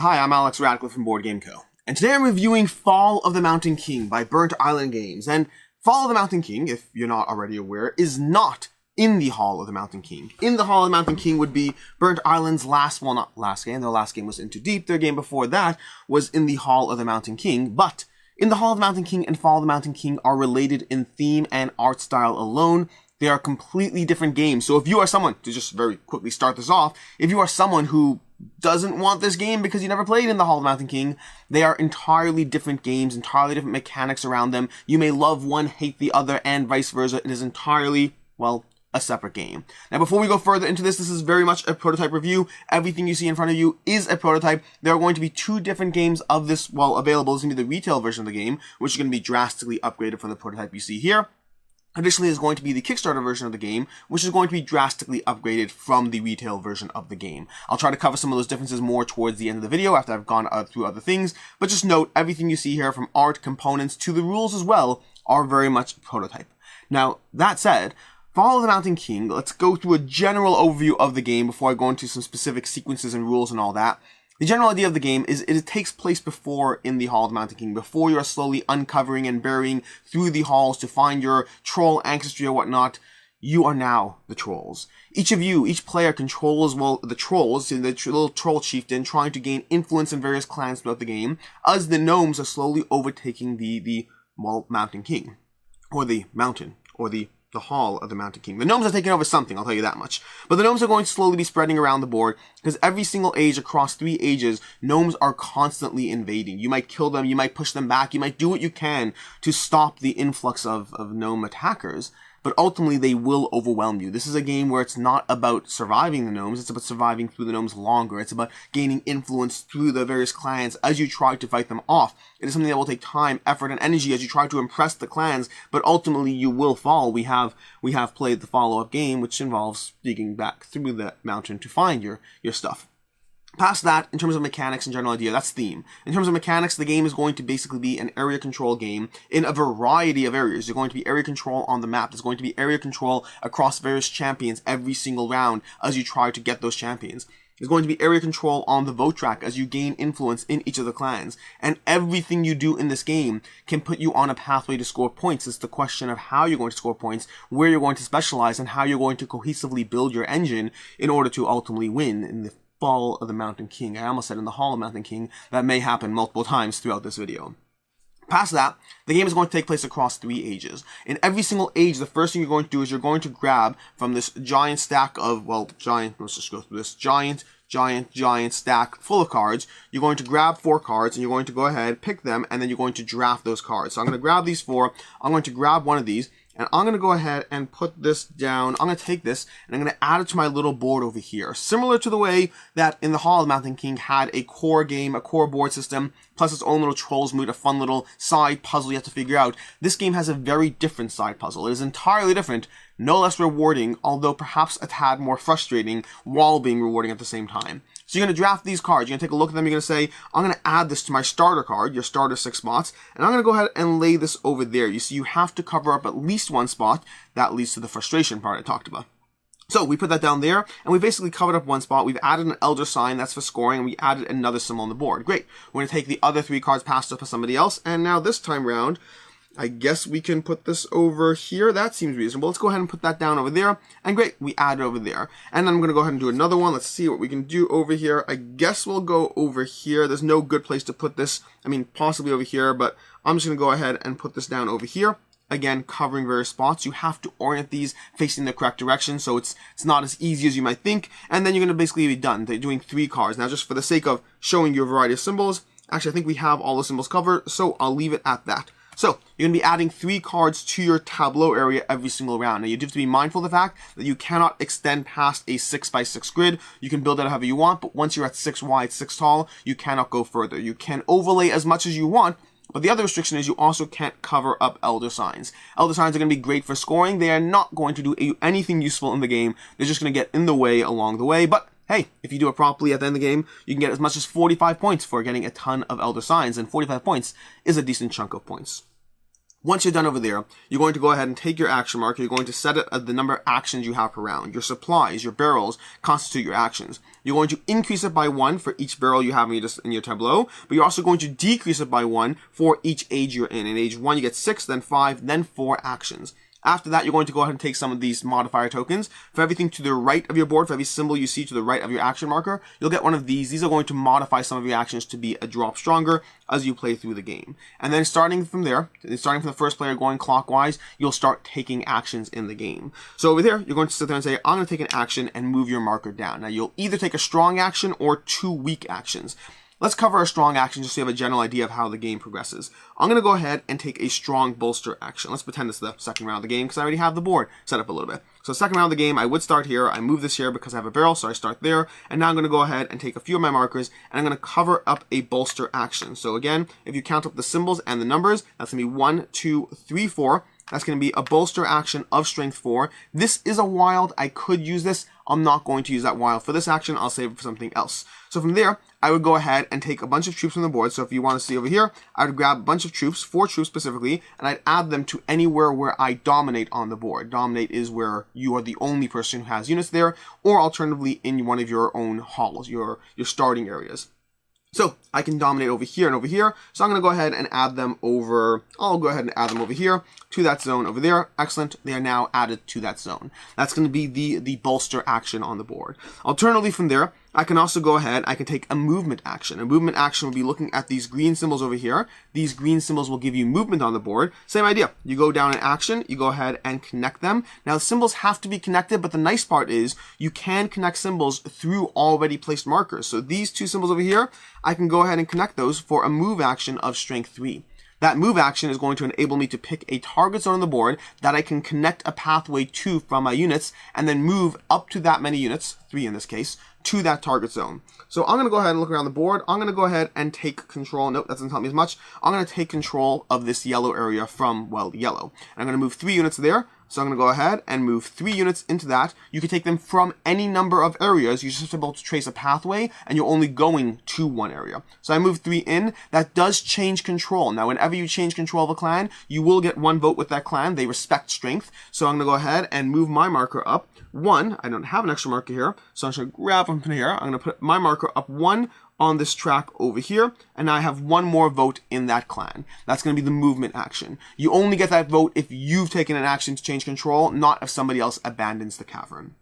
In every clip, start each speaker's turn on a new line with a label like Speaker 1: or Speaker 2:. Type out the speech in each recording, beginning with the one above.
Speaker 1: Hi, I'm Alex Radcliffe from Board Game Co. And today I'm reviewing Fall of the Mountain King by Burnt Island Games. And Fall of the Mountain King, if you're not already aware, is not in the Hall of the Mountain King. In the Hall of the Mountain King would be Burnt Island's not last game, their last game was In Too Deep, their game before that was in the Hall of the Mountain King, but in the Hall of the Mountain King and Fall of the Mountain King are related in theme and art style alone. They are completely different games. So if you are someone, to just very quickly start this off, if you are someone who doesn't want this game because you never played in the Hall of the Mountain King, they are entirely different games, entirely different mechanics around them. You may love one, hate the other, and vice versa. It is entirely, well, a separate game. Now, before we go further into this is very much a prototype review. Everything you see in front of you is a prototype. There are going to be two different games of this, well, available. It's going to be the retail version of the game, which is going to be drastically upgraded from the prototype you see here. Additionally, is going to be the Kickstarter version of the game, which is going to be drastically upgraded from the retail version of the game. I'll try to cover some of those differences more towards the end of the video after I've gone through other things, but just note everything you see here from art, components, to the rules as well are very much prototype. Now, that said, Fall of the Mountain King, let's go through a general overview of the game before I go into some specific sequences and rules and all that. The general idea of the game is it takes place before in the Hall of the Mountain King, before you are slowly uncovering and burying through the halls to find your troll ancestry or whatnot. You are now the trolls. Each player controls, well, the trolls, the little troll chieftain, trying to gain influence in various clans throughout the game, as the gnomes are slowly overtaking the Mountain King, or the mountain, or the Hall of the Mountain King. The gnomes are taking over something, I'll tell you that much. But the gnomes are going to slowly be spreading around the board, because every single age across 3 ages, gnomes are constantly invading. You might kill them, you might push them back, you might do what you can to stop the influx of gnome attackers, but ultimately they will overwhelm you. This is a game where it's not about surviving the gnomes, it's about surviving through the gnomes longer. It's about gaining influence through the various clans as you try to fight them off. It is something that will take time, effort, and energy as you try to impress the clans, but ultimately you will fall. We have played the follow-up game, which involves digging back through the mountain to find your stuff. Past that, in terms of mechanics and general idea, that's theme. In terms of mechanics, the game is going to basically be an area control game in a variety of areas. There's going to be area control on the map. There's going to be area control across various champions every single round as you try to get those champions. There's going to be area control on the vote track as you gain influence in each of the clans. And everything you do in this game can put you on a pathway to score points. It's the question of how you're going to score points, where you're going to specialize, and how you're going to cohesively build your engine in order to ultimately win in the Fall of the Mountain King. I almost said in the Hall of the Mountain King. That may happen multiple times throughout this video. Past that, the game is going to take place across 3 ages. In every single age, the first thing you're going to do is you're going to grab from this giant stack of, let's just go through this giant stack full of cards. You're going to grab 4 cards and you're going to go ahead, pick them, and then you're going to draft those cards. So I'm going to grab these 4. I'm going to grab one of these, and I'm going to go ahead and put this down. I'm going to take this and I'm going to add it to my little board over here. Similar to the way that in the Hall of the Mountain King had a core game, a core board system, plus its own little trolls mood, a fun little side puzzle you have to figure out. This game has a very different side puzzle. It is entirely different, no less rewarding, although perhaps a tad more frustrating while being rewarding at the same time. So you're going to draft these cards, you're going to take a look at them, you're going to say, I'm going to add this to my starter card, your starter 6 spots, and I'm going to go ahead and lay this over there. You see, you have to cover up at least 1 spot. That leads to the frustration part I talked about. So we put that down there, and we basically covered up 1 spot. We've added an elder sign, that's for scoring, and we added another symbol on the board. Great. We're going to take the other 3 cards passed up to somebody else, and now this time round, I guess we can put this over here. That seems reasonable. Let's go ahead and put that down over there. And great, we add it over there. And then I'm going to go ahead and do another one. Let's see what we can do over here. I guess we'll go over here. There's no good place to put this. I mean, possibly over here, but I'm just going to go ahead and put this down over here. Again, covering various spots. You have to orient these facing the correct direction, so it's not as easy as you might think. And then you're going to basically be done. They're doing 3 cards. Now, just for the sake of showing you a variety of symbols, actually, I think we have all the symbols covered, so I'll leave it at that. So, you're going to be adding 3 cards to your tableau area every single round. Now, you do have to be mindful of the fact that you cannot extend past a 6x6 grid. You can build it however you want, but once you're at 6 wide, 6 tall, you cannot go further. You can overlay as much as you want, but the other restriction is you also can't cover up elder signs. Elder signs are going to be great for scoring. They are not going to do anything useful in the game. They're just going to get in the way along the way, but hey, if you do it properly at the end of the game, you can get as much as 45 points for getting a ton of elder signs, and 45 points is a decent chunk of points. Once you're done over there, you're going to go ahead and take your action marker. You're going to set it at the number of actions you have per round. Your supplies, your barrels, constitute your actions. You're going to increase it by 1 for each barrel you have in your tableau, but you're also going to decrease it by 1 for each age you're in. In age 1, you get 6, then 5, then 4 actions. After that, you're going to go ahead and take some of these modifier tokens. For everything to the right of your board, for every symbol you see to the right of your action marker, you'll get one of these. These are going to modify some of your actions to be a drop stronger as you play through the game. And then starting from there, starting from the first player going clockwise, you'll start taking actions in the game. So over there, you're going to sit there and say, I'm going to take an action and move your marker down. Now, you'll either take a strong action or 2 weak actions. Let's cover a strong action just so you have a general idea of how the game progresses. I'm going to go ahead and take a strong bolster action. Let's pretend it's the second round of the game because I already have the board set up a little bit. So second round of the game, I would start here. I move this here because I have a barrel, so I start there. And now I'm going to go ahead and take a few of my markers and I'm going to cover up a bolster action. So again, if you count up the symbols and the numbers, that's going to be 1, 2, 3, 4. That's going to be a bolster action of strength 4. This is a wild. I could use this. I'm not going to use that wild for this action. I'll save it for something else. So from there, I would go ahead and take a bunch of troops from the board. So if you want to see over here, I would grab a bunch of troops, 4 troops specifically, and I'd add them to anywhere where I dominate on the board. Dominate is where you are the only person who has units there, or alternatively in one of your own halls, your starting areas. So I can dominate over here and over here. So I'm going to go ahead and add them over. I'll go ahead and add them over here to that zone over there. Excellent. They are now added to that zone. That's going to be the bolster action on the board. Alternatively from there, I can also go ahead, I can take a movement action. A movement action will be looking at these green symbols over here. These green symbols will give you movement on the board. Same idea. You go down in action, you go ahead and connect them. Now the symbols have to be connected, but the nice part is you can connect symbols through already placed markers. So these 2 symbols over here, I can go ahead and connect those for a move action of strength 3. That move action is going to enable me to pick a target zone on the board that I can connect a pathway to from my units and then move up to that many units, 3 in this case, to that target zone. So I'm going to go ahead and look around the board. I'm going to go ahead and take control. Nope, that doesn't help me as much. I'm going to take control of this yellow area from, well, yellow. And I'm going to move 3 units there. So I'm going to go ahead and move 3 units into that. You can take them from any number of areas. You're just able to trace a pathway, and you're only going to one area. So I move 3 in. That does change control. Now, whenever you change control of a clan, you will get 1 vote with that clan. They respect strength. So I'm going to go ahead and move my marker up 1. I don't have an extra marker here, so I'm going to grab them from here. I'm going to put my marker up 1 on this track over here, and I have 1 more vote in that clan. That's going to be the movement action. You only get that vote if you've taken an action to change control, not if somebody else abandons the cavern.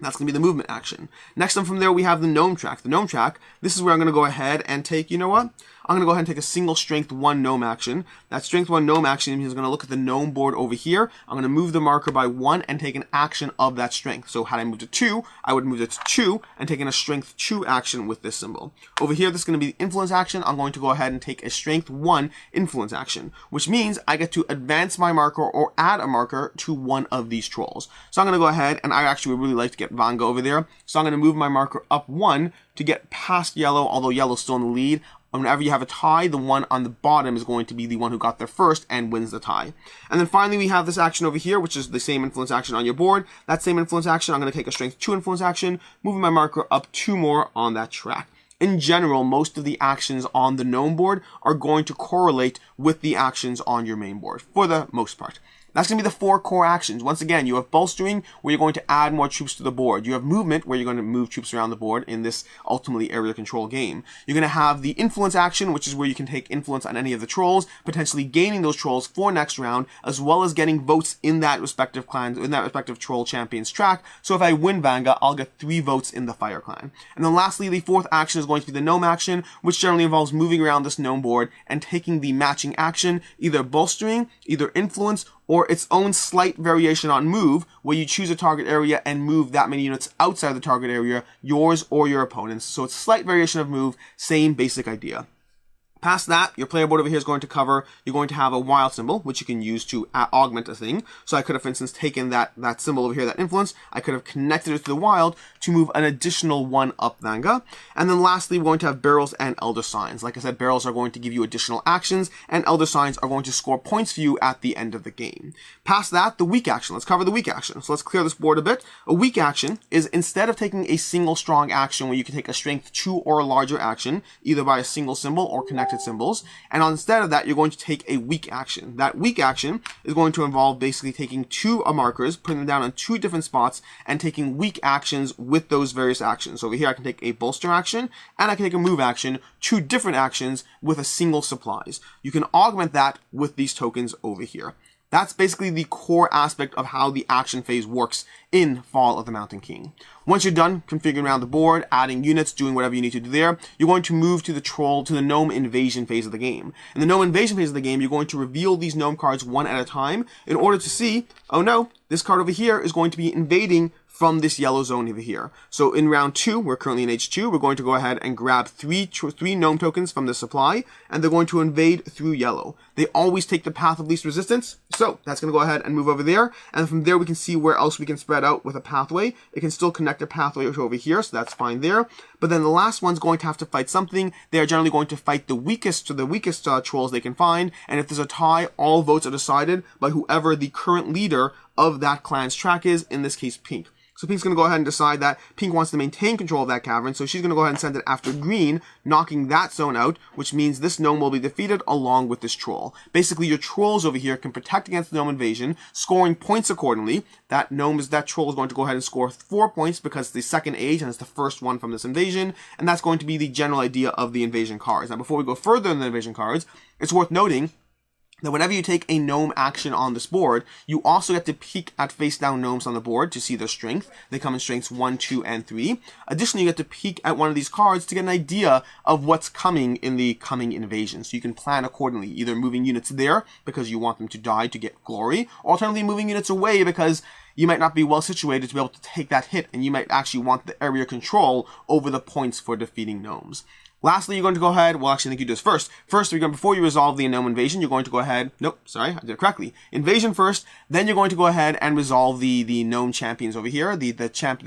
Speaker 1: That's going to be the movement action. Next up from there, we have the gnome track. The gnome track, this is where I'm going to go ahead and take, you know what? I'm going to go ahead and take a single strength 1 gnome action. That strength 1 gnome action is going to look at the gnome board over here. I'm going to move the marker by 1 and take an action of that strength. So had I moved to 2, I would move it to 2 and taken a strength 2 action with this symbol. Over here, this is going to be the influence action. I'm going to go ahead and take a strength 1 influence action, which means I get to advance my marker or add a marker to one of these trolls. So I'm going to go ahead, and I actually would really like to get Vanga over there. So I'm going to move my marker up 1 to get past yellow, although yellow's still in the lead. Whenever you have a tie, the one on the bottom is going to be the one who got there first and wins the tie. And then finally, we have this action over here, which is the same influence action on your board. That same influence action, I'm going to take a strength 2 influence action, moving my marker up 2 more on that track. In general, most of the actions on the gnome board are going to correlate with the actions on your main board, for the most part. That's going to be the 4 core actions. Once again, you have bolstering, where you're going to add more troops to the board. You have movement, where you're going to move troops around the board in this ultimately area control game. You're going to have the influence action, which is where you can take influence on any of the trolls, potentially gaining those trolls for next round, as well as getting votes in that respective clan, in that respective troll champion's track. So if I win Vanga, I'll get 3 votes in the fire clan. And then lastly, the 4th action is going to be the gnome action, which generally involves moving around this gnome board and taking the matching action, either bolstering, either influence, or its own slight variation on move, where you choose a target area and move that many units outside the target area, yours or your opponent's. So it's a slight variation of move, same basic idea. Past that, your player board over here is going to cover, you're going to have a wild symbol, which you can use to augment a thing. So I could have, for instance, taken that symbol over here, that influence, I could have connected it to the wild to move an additional 1 up Vanga. And then lastly, we're going to have barrels and elder signs. Like I said, barrels are going to give you additional actions, and elder signs are going to score points for you at the end of the game. Past that, the weak action. Let's cover the weak action. So let's clear this board a bit. A weak action is, instead of taking a single strong action where you can take a strength 2 or larger action, either by a single symbol or connected connected symbols, and instead of that, you're going to take a weak action. That weak action is going to involve basically taking two markers, putting them down on two different spots, and taking weak actions with those various actions. So over here, I can take a bolster action, and I can take a move action, two different actions with a single supplies. You can augment that with these tokens over here. That's basically the core aspect of how the action phase works in Fall of the Mountain King. Once you're done configuring around the board, adding units, doing whatever you need to do there, you're going to move to the gnome invasion phase of the game. In the gnome invasion phase of the game, you're going to reveal these gnome cards one at a time in order to see, oh no, this card over here is going to be invading from this yellow zone over here. So in round 2, we're currently in H2, we're going to go ahead and grab three gnome tokens from the supply, and they're going to invade through yellow. They always take the path of least resistance, so that's going to go ahead and move over there, and from there we can see where else we can spread out with a pathway. It can still connect a pathway to over here, so that's fine there. But then the last one's going to have to fight something. They are generally going to fight the weakest trolls they can find, and if there's a tie, all votes are decided by whoever the current leader of that clan's track is, in this case Pink. So Pink's going to go ahead and decide that Pink wants to maintain control of that cavern, so she's going to go ahead and send it after Green, knocking that zone out, which means this gnome will be defeated along with this troll. Basically, your trolls over here can protect against the gnome invasion, scoring points accordingly. That troll is going to go ahead and score 4 points because it's the second age and it's the first one from this invasion, and that's going to be the general idea of the invasion cards. Now, before we go further in the invasion cards, it's worth noting that whenever you take a gnome action on this board, you also get to peek at face-down gnomes on the board to see their strength. They come in strengths 1, 2, and 3. Additionally, you get to peek at one of these cards to get an idea of what's coming in the coming invasion. So you can plan accordingly, either moving units there because you want them to die to get glory, or alternatively moving units away because you might not be well situated to be able to take that hit, and you might actually want the area control over the points for defeating gnomes. Lastly, you're going to go ahead, well, actually, I think you do this first. First, before you resolve the gnome invasion, you're going to go ahead, nope, sorry, I did it correctly. Invasion first, then you're going to go ahead and resolve the gnome champions over here, the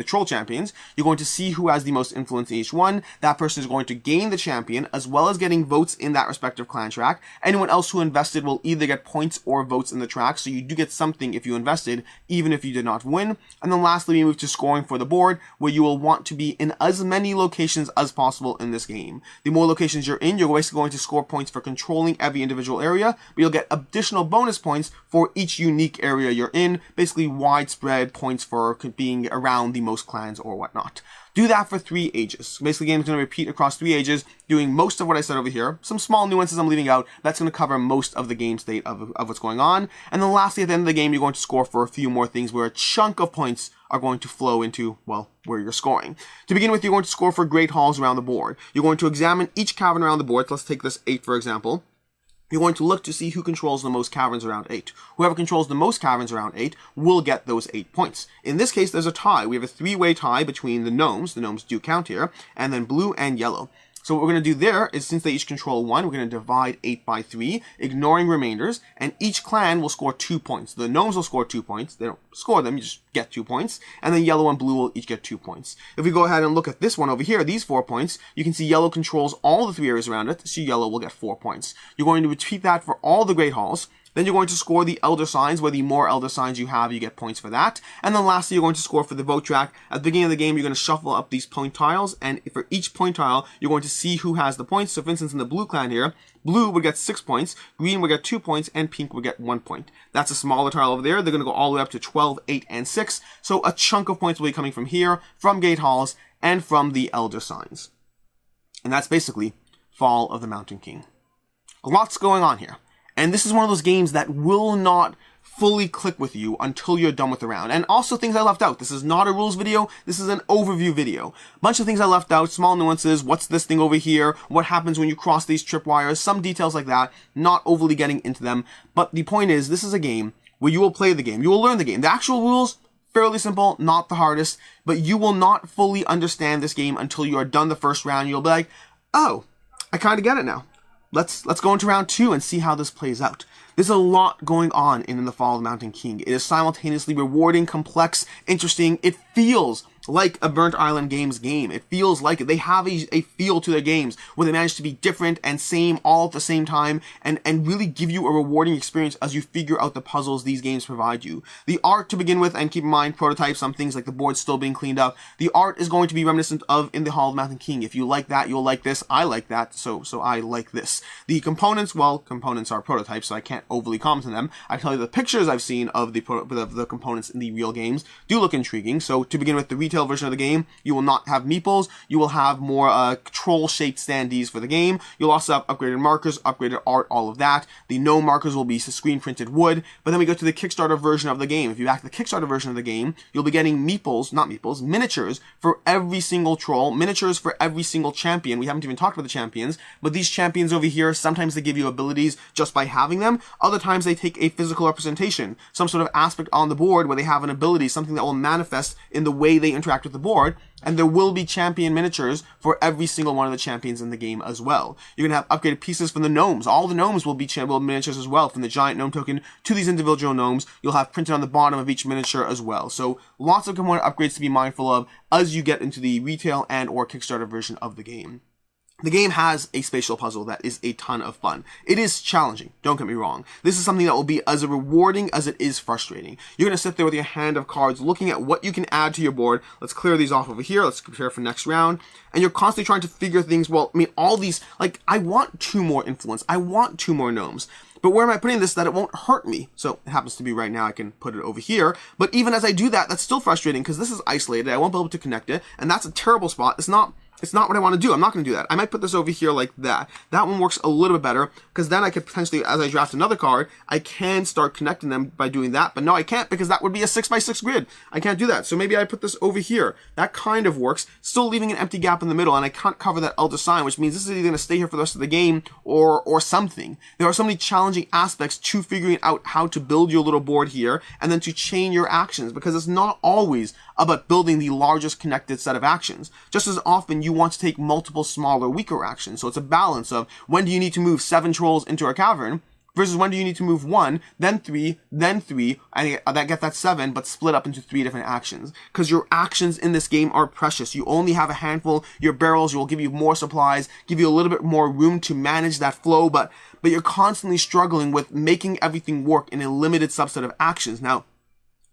Speaker 1: troll champions. You're going to see who has the most influence in each one. That person is going to gain the champion, as well as getting votes in that respective clan track. Anyone else who invested will either get points or votes in the track, so you do get something if you invested, even if you did not win. And then lastly, we move to scoring for the board, where you will want to be in as many locations as possible in this game. The more locations you're in, you're basically going to score points for controlling every individual area, but you'll get additional bonus points for each unique area you're in, basically widespread points for being around the most clans or whatnot. Do that for 3 ages. Basically, the game is going to repeat across 3 ages, doing most of what I said over here. Some small nuances I'm leaving out. That's going to cover most of the game state of what's going on. And then lastly, at the end of the game, you're going to score for a few more things where a chunk of points are going to flow into, well, where you're scoring. To begin with, you're going to score for great halls around the board. You're going to examine each cavern around the board. So let's take this 8, for example. You're going to look to see who controls the most caverns around 8. Whoever controls the most caverns around 8 will get those 8 points. In this case, there's a tie. We have a 3-way tie between the gnomes do count here, and then blue and yellow. So what we're going to do there is, since they each control 1, we're going to divide 8 by 3, ignoring remainders, and each clan will score 2 points. The gnomes will score 2 points. They don't score them, you just get 2 points. And then yellow and blue will each get 2 points. If we go ahead and look at this one over here, these 4 points, you can see yellow controls all the 3 areas around it, so yellow will get 4 points. You're going to repeat that for all the great halls. Then you're going to score the elder signs, where the more elder signs you have, you get points for that. And then lastly, you're going to score for the vote track. At the beginning of the game, you're going to shuffle up these point tiles, and for each point tile, you're going to see who has the points. So for instance, in the blue clan here, blue would get 6 points, green would get 2 points, and pink would get 1 point. That's a smaller tile over there. They're going to go all the way up to 12, 8, and 6. So a chunk of points will be coming from here, from gate halls, and from the elder signs. And that's basically Fall of the Mountain King. A lot's going on here. And this is one of those games that will not fully click with you until you're done with the round. And also things I left out. This is not a rules video. This is an overview video. Bunch of things I left out, small nuances. What's this thing over here? What happens when you cross these tripwires? Some details like that. Not overly getting into them. But the point is, this is a game where you will play the game. You will learn the game. The actual rules, fairly simple, not the hardest. But you will not fully understand this game until you are done the first round. You'll be like, oh, I kind of get it now. Let's go into round 2 and see how this plays out. There's a lot going on in the Fall of the Mountain King. It is simultaneously rewarding, complex, interesting. It feels like a Burnt Island Games game. It feels like it. They have a feel to their games where they manage to be different and same all at the same time and really give you a rewarding experience as you figure out the puzzles these games provide you. The art to begin with, and keep in mind prototypes, some things like the board still being cleaned up, the art is going to be reminiscent of In the Hall of the Mountain King. If you like that, you'll like this. I like that, so I like this. The components, well, components are prototypes, so I can't overly comment on them. I tell you the pictures I've seen of the components in the real games do look intriguing. So to begin with, the retail version of the game, you will not have meeples. You will have more troll-shaped standees for the game. You'll also have upgraded markers, upgraded art, all of that. The gnome markers will be screen-printed wood. But then we go to the Kickstarter version of the game. If you back the Kickstarter version of the game, you'll be getting miniatures for every single troll, miniatures for every single champion. We haven't even talked about the champions, but these champions over here, sometimes they give you abilities just by having them. Other times they take a physical representation, some sort of aspect on the board where they have an ability, something that will manifest in the way they interact with the board. And there will be champion miniatures for every single one of the champions in the game as well. You're going to have upgraded pieces from the gnomes. All the gnomes will be miniatures as well, from the giant gnome token to these individual gnomes. You'll have printed on the bottom of each miniature as well. So lots of component upgrades to be mindful of as you get into the retail and or Kickstarter version of the game. The game has a spatial puzzle that is a ton of fun. It is challenging, don't get me wrong. This is something that will be as rewarding as it is frustrating. You're going to sit there with your hand of cards looking at what you can add to your board. Let's clear these off over here. Let's prepare for next round. And you're constantly trying to figure things, well, I mean, all these, like, I want 2 more influence. I want 2 more gnomes. But where am I putting this that it won't hurt me? So it happens to be right now, I can put it over here. But even as I do that, that's still frustrating because this is isolated. I won't be able to connect it. And that's a terrible spot. It's not what I want to do. I'm not going to do that. I might put this over here like that. That one works a little bit better because then I could potentially, as I draft another card, I can start connecting them by doing that. But no, I can't because that would be a 6x6 grid. I can't do that. So maybe I put this over here. That kind of works, still leaving an empty gap in the middle, and I can't cover that Elder Sign, which means this is either going to stay here for the rest of the game or something. There are so many challenging aspects to figuring out how to build your little board here and then to chain your actions, because it's not always about building the largest connected set of actions. Just as often you want to take multiple smaller, weaker actions. So it's a balance of when do you need to move 7 trolls into a cavern versus when do you need to move 1, then 3, and that get that 7, but split up into 3 different actions. Because your actions in this game are precious. You only have a handful. Your barrels will give you more supplies, give you a little bit more room to manage that flow, but you're constantly struggling with making everything work in a limited subset of actions. Now,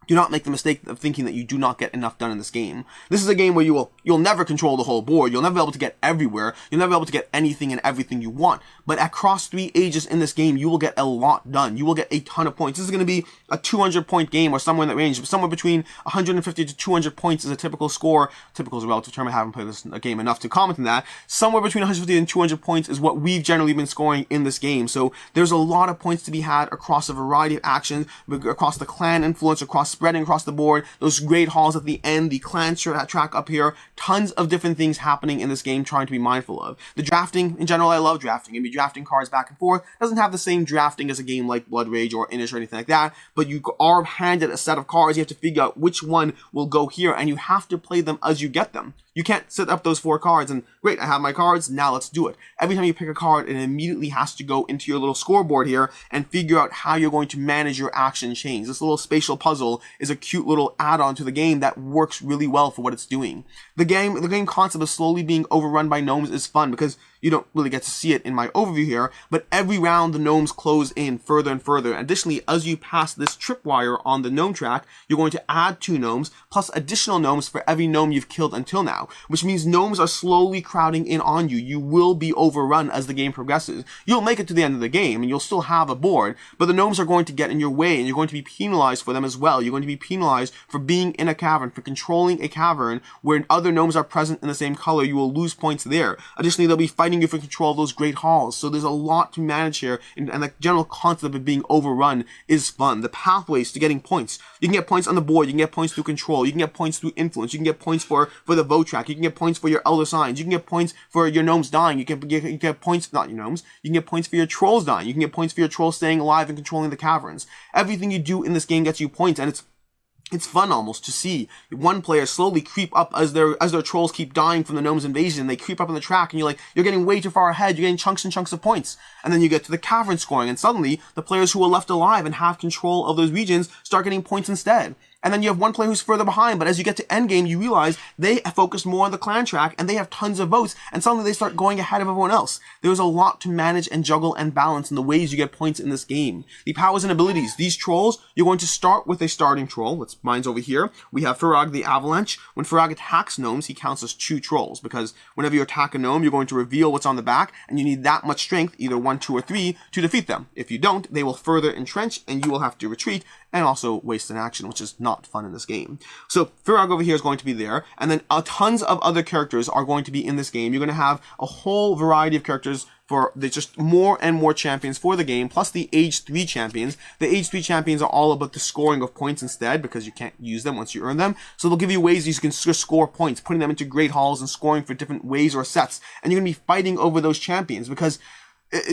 Speaker 1: do not make the mistake of thinking that you do not get enough done in this game. This is a game where you'll never control the whole board. You'll never be able to get everywhere. You'll never be able to get anything and everything you want. But across 3 ages in this game, you will get a lot done. You will get a ton of points. This is going to be a 200-point game or somewhere in that range. Somewhere between 150 to 200 points is a typical score. Typical is a relative term. I haven't played this game enough to comment on that. Somewhere between 150 and 200 points is what we've generally been scoring in this game. So there's a lot of points to be had across a variety of actions, across the clan influence, across spreading across the board, those great halls at the end, the clan track up here, tons of different things happening in this game trying to be mindful of. The drafting, in general, I love drafting. You'll be drafting cards back and forth. It doesn't have the same drafting as a game like Blood Rage or Inish or anything like that, but you are handed a set of cards. You have to figure out which one will go here, and you have to play them as you get them. You can't set up those 4 cards and, great, I have my cards, now let's do it. Every time you pick a card, it immediately has to go into your little scoreboard here and figure out how you're going to manage your action chains. This little spatial puzzle is a cute little add-on to the game that works really well for what it's doing. The game concept of slowly being overrun by gnomes is fun because you don't really get to see it in my overview here, but every round the gnomes close in further and further. Additionally, as you pass this tripwire on the gnome track, you're going to add 2 gnomes plus additional gnomes for every gnome you've killed until now, which means gnomes are slowly crowding in on you. You will be overrun as the game progresses. You'll make it to the end of the game and you'll still have a board, but the gnomes are going to get in your way and you're going to be penalized for them as well. You're going to be penalized for being in a cavern, for controlling a cavern where other gnomes are present in the same color. You will lose points there. Additionally, they'll be fighting you for control of those great halls. So there's a lot to manage here, and the general concept of being overrun is fun. The pathways to getting points. You can get points on the board. You can get points through control. You can get points through influence. You can get points for the vote track. You can get points for your elder signs. You can get points for your gnomes dying. You can get points, not your gnomes. You can get points for your trolls dying. You can get points for your trolls staying alive and controlling the caverns. Everything you do in this game gets you points, and it's fun almost to see one player slowly creep up as their trolls keep dying from the gnomes invasion. They creep up on the track and you're getting way too far ahead. You're getting chunks and chunks of points. And then you get to the cavern scoring, and suddenly the players who are left alive and have control of those regions start getting points instead. and then you have one player who's further behind, but as you get to endgame, you realize they focus more on the clan track, and they have tons of votes, and suddenly they start going ahead of everyone else. There's a lot to manage and juggle and balance in the ways you get points in this game. The powers and abilities. These trolls, you're going to start with a starting troll. Mine's over here. We have Farag the Avalanche. When Farag attacks gnomes, he counts as 2 trolls, because whenever you attack a gnome, you're going to reveal what's on the back, and you need that much strength, either 1, 2, or 3, to defeat them. If you don't, they will further entrench, and you will have to retreat, and also waste an action, which is not fun in this game. So Farag over here is going to be there, and then tons of other characters are going to be in this game. You're going to have a whole variety of characters for just more and more champions for the game, plus the Age 3 champions. The Age 3 champions are all about the scoring of points instead, because you can't use them once you earn them. So they'll give you ways you can score points, putting them into great halls and scoring for different ways or sets. And you're going to be fighting over those champions, because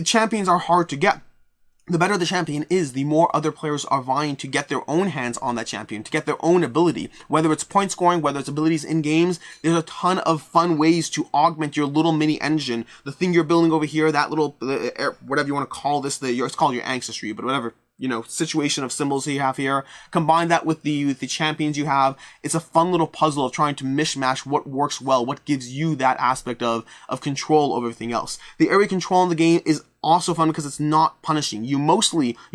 Speaker 1: champions are hard to get. The better the champion is, the more other players are vying to get their own hands on that champion, to get their own ability. Whether it's point scoring, whether it's abilities in games, there's a ton of fun ways to augment your little mini engine. The thing you're building over here, that little, whatever you want to call this, it's called your ancestry, but whatever, situation of symbols that you have here. Combine that with the champions you have. It's a fun little puzzle of trying to mishmash what works well, what gives you that aspect of control over everything else. The area control in the game is also fun because it's not punishing. You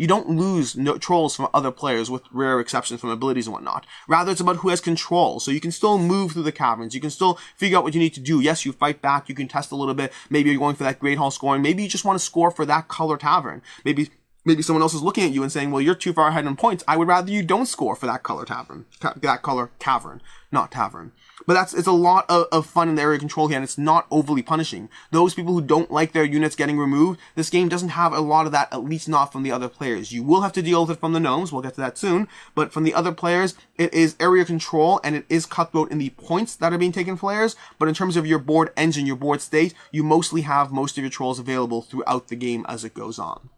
Speaker 1: don't lose trolls from other players, with rare exceptions from abilities and whatnot. Rather, it's about who has control. So you can still move through the caverns. You can still figure out what you need to do. Yes, you fight back. You can test a little bit. Maybe you're going for that Great Hall scoring. Maybe you just want to score for that color tavern. Maybe someone else is looking at you and saying, well, you're too far ahead in points. I would rather you don't score for that color tavern. That color cavern, not tavern. But it's a lot of fun in the area control here, and it's not overly punishing. Those people who don't like their units getting removed, this game doesn't have a lot of that, at least not from the other players. You will have to deal with it from the gnomes. We'll get to that soon. But from the other players, it is area control, and it is cutthroat in the points that are being taken from players. But in terms of your board engine, your board state, you mostly have most of your trolls available throughout the game as it goes on.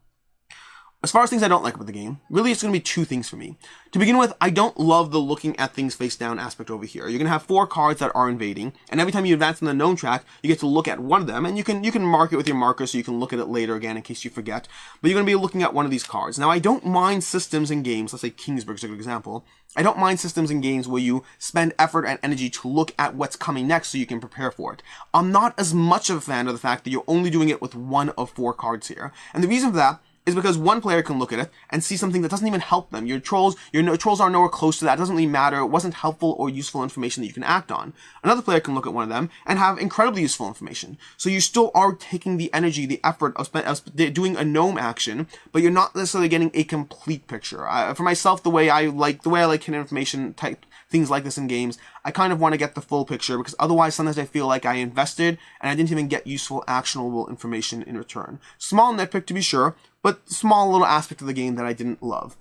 Speaker 1: As far as things I don't like about the game, really it's going to be 2 things for me. To begin with, I don't love the looking at things face down aspect over here. You're going to have 4 cards that are invading, and every time you advance in the gnome track, you get to look at one of them, and you can mark it with your marker so you can look at it later again in case you forget. But you're going to be looking at one of these cards. Now, I don't mind systems in games, let's say Kingsburg is a good example. I don't mind systems in games where you spend effort and energy to look at what's coming next so you can prepare for it. I'm not as much of a fan of the fact that you're only doing it with 1 of 4 cards here. And the reason for that is because one player can look at it and see something that doesn't even help them. Your trolls are nowhere close to that. It doesn't really matter. It wasn't helpful or useful information that you can act on. Another player can look at one of them and have incredibly useful information. So you still are taking the energy, the effort of doing a gnome action, but you're not necessarily getting a complete picture. For myself, the way I like hidden information type things like this in games, I kind of want to get the full picture, because otherwise sometimes I feel like I invested and I didn't even get useful, actionable information in return. Small nitpick to be sure, but small little aspect of the game that I didn't love.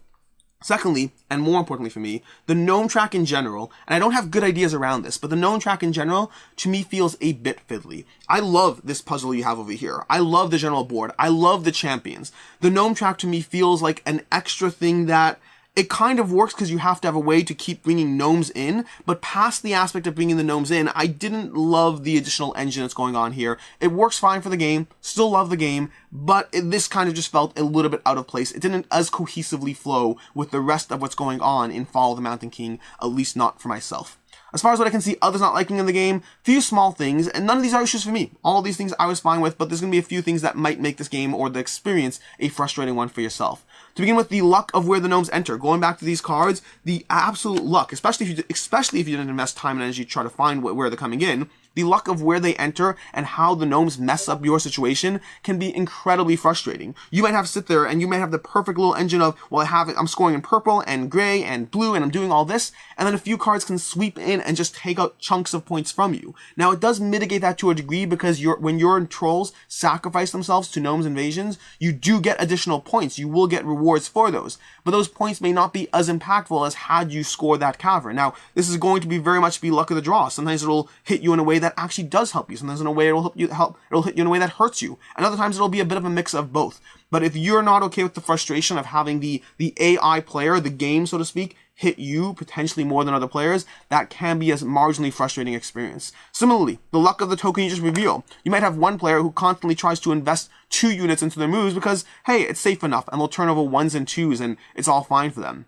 Speaker 1: Secondly, and more importantly for me, the gnome track in general, and I don't have good ideas around this, but the gnome track in general, to me, feels a bit fiddly. I love this puzzle you have over here. I love the general board. I love the champions. The gnome track to me feels like an extra thing that it kind of works because you have to have a way to keep bringing gnomes in, but past the aspect of bringing the gnomes in, I didn't love the additional engine that's going on here. It works fine for the game, still love the game, but this kind of just felt a little bit out of place. It didn't as cohesively flow with the rest of what's going on in Fall of the Mountain King, at least not for myself. As far as what I can see others not liking in the game, few small things, and none of these are issues for me. All of these things I was fine with, but there's going to be a few things that might make this game or the experience a frustrating one for yourself. To begin with, the luck of where the gnomes enter. Going back to these cards, the absolute luck, especially if you didn't invest time and energy to try to find where they're coming in, the luck of where they enter and how the gnomes mess up your situation can be incredibly frustrating. You might have to sit there and you might have the perfect little engine of, well, I'm scoring in purple and gray and blue and I'm doing all this, and then a few cards can sweep in and just take out chunks of points from you. Now, it does mitigate that to a degree, because when your trolls sacrifice themselves to gnomes invasions, you do get additional points. You will get rewards for those, but those points may not be as impactful as had you scored that cavern. Now, this is going to be very much be luck of the draw. Sometimes it'll hit you in a way that actually does help you. Sometimes in a way it'll hit you in a way that hurts you. And other times it'll be a bit of a mix of both. But if you're not okay with the frustration of having the AI player, the game, so to speak, hit you potentially more than other players, that can be a marginally frustrating experience. Similarly, the luck of the token you just reveal. You might have one player who constantly tries to invest 2 units into their moves because, hey, it's safe enough, and they'll turn over 1s and 2s and it's all fine for them.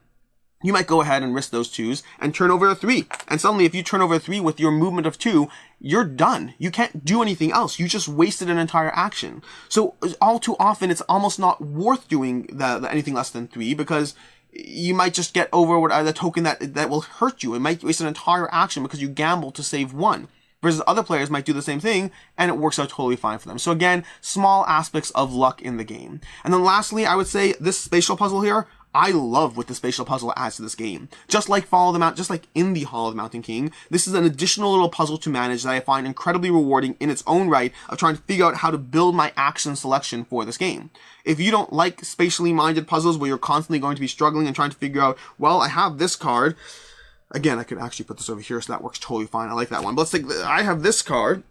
Speaker 1: you might go ahead and risk those 2s and turn over a 3. And suddenly, if you turn over a 3 with your movement of 2, you're done. You can't do anything else. You just wasted an entire action. So all too often, it's almost not worth doing anything less than 3, because you might just get over the token that will hurt you. It might waste an entire action because you gambled to save 1. Versus other players might do the same thing, and it works out totally fine for them. So again, small aspects of luck in the game. And then lastly, I would say this spatial puzzle here, I love what the spatial puzzle adds to this game. Just like just like in the Hall of the Mountain King, this is an additional little puzzle to manage that I find incredibly rewarding in its own right of trying to figure out how to build my action selection for this game. If you don't like spatially minded puzzles where you're constantly going to be struggling and trying to figure out, well, I have this card. Again, I could actually put this over here, so that works totally fine. I like that one. But let's take, I have this card,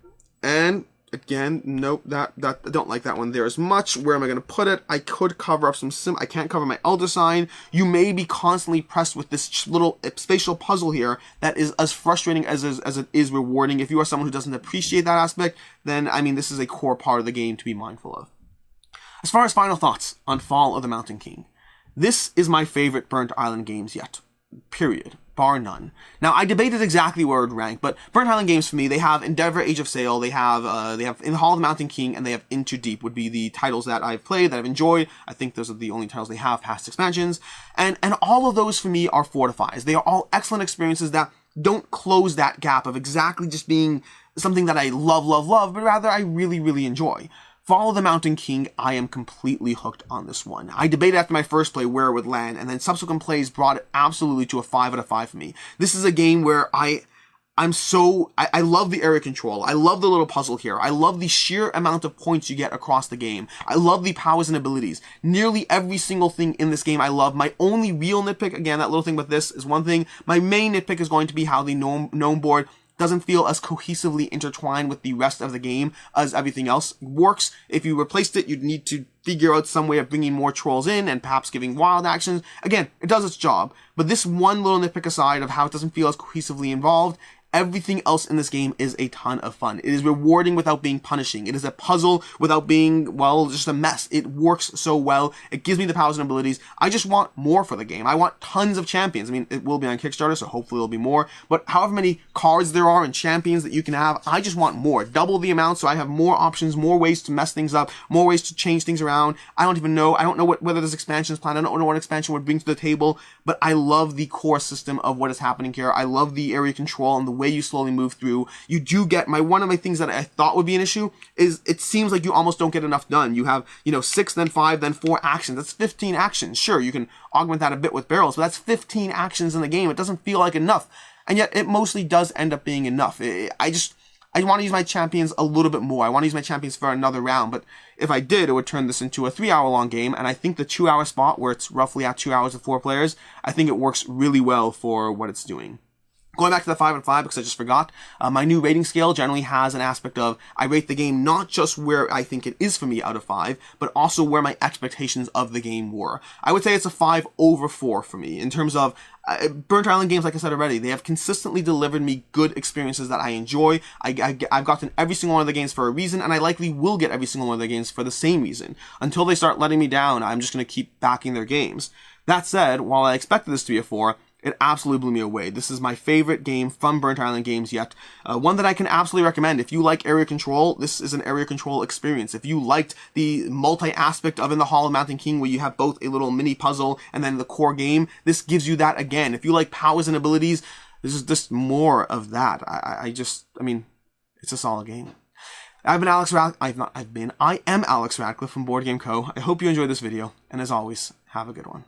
Speaker 1: and again, nope, I don't like that one there as much. Where am I going to put it? I could cover up I can't cover my Elder Sign. You may be constantly pressed with this little spatial puzzle here that is as frustrating as it is rewarding. If you are someone who doesn't appreciate that aspect, then, I mean, this is a core part of the game to be mindful of. As far as final thoughts on Fall of the Mountain King, this is my favorite Burnt Island games yet. Period. Bar none. Now, I debated exactly where it would rank, but Burnt Island games for me, they have Endeavor, Age of Sail, they have In the Hall of the Mountain King, and they have Into Deep would be the titles that I've played, that I've enjoyed. I think those are the only titles they have past expansions. And all of those for me are fortifies. They are all excellent experiences that don't close that gap of exactly just being something that I love, but rather I really, really enjoy. Fall of the Mountain King, I am completely hooked on this one. I debated after my first play where it would land, and then subsequent plays brought it absolutely to a 5 out of 5 for me. This is a game where I love the area control. I love the little puzzle here. I love the sheer amount of points you get across the game. I love the powers and abilities. Nearly every single thing in this game I love. My only real nitpick, again, that little thing with this is one thing. My main nitpick is going to be how the gnome board doesn't feel as cohesively intertwined with the rest of the game as everything else works. If you replaced it, you'd need to figure out some way of bringing more trolls in and perhaps giving wild actions. Again, it does its job, but this one little nitpick aside of how it doesn't feel as cohesively involved, everything else in this game is a ton of fun. It is rewarding without being punishing. It is a puzzle without being, well, just a mess. It works so well. It gives me the powers and abilities. I just want more for the game. I want tons of champions. I mean, it will be on Kickstarter, so hopefully there'll be more. But however many cards there are and champions that you can have, I just want more. Double the amount so I have more options, more ways to mess things up, more ways to change things around. I don't know whether there's expansions planned. I don't know what expansion would bring to the table, but I love the core system of what is happening here. I love the area control and the way you slowly move through. You do get one of my things that I thought would be an issue is it seems like you almost don't get enough done. You have, 6, then 5, then 4 actions. That's 15 actions. Sure, you can augment that a bit with barrels, but that's 15 actions in the game. It doesn't feel like enough. And yet it mostly does end up being enough. I want to use my champions a little bit more. I want to use my champions for another round, but if I did, it would turn this into a 3-hour long game, and I think the 2-hour spot, where it's roughly at 2 hours with 4 players, I think it works really well for what it's doing. Going back to the 5 and 5, because I just forgot, my new rating scale generally has an aspect of, I rate the game not just where I think it is for me out of 5, but also where my expectations of the game were. I would say it's a 5 over 4 for me, in terms of Burnt Island games, like I said already, they have consistently delivered me good experiences that I enjoy. I've gotten every single one of the games for a reason, and I likely will get every single one of the games for the same reason. Until they start letting me down, I'm just going to keep backing their games. That said, while I expected this to be a 4, it absolutely blew me away. This is my favorite game from Burnt Island games yet. One that I can absolutely recommend. If you like area control, this is an area control experience. If you liked the multi-aspect of In the Hall of Mountain King, where you have both a little mini puzzle and then the core game, this gives you that again. If you like powers and abilities, this is just more of that. I mean, it's a solid game. I am Alex Radcliffe from Board Game Co. I hope you enjoyed this video, and as always, have a good one.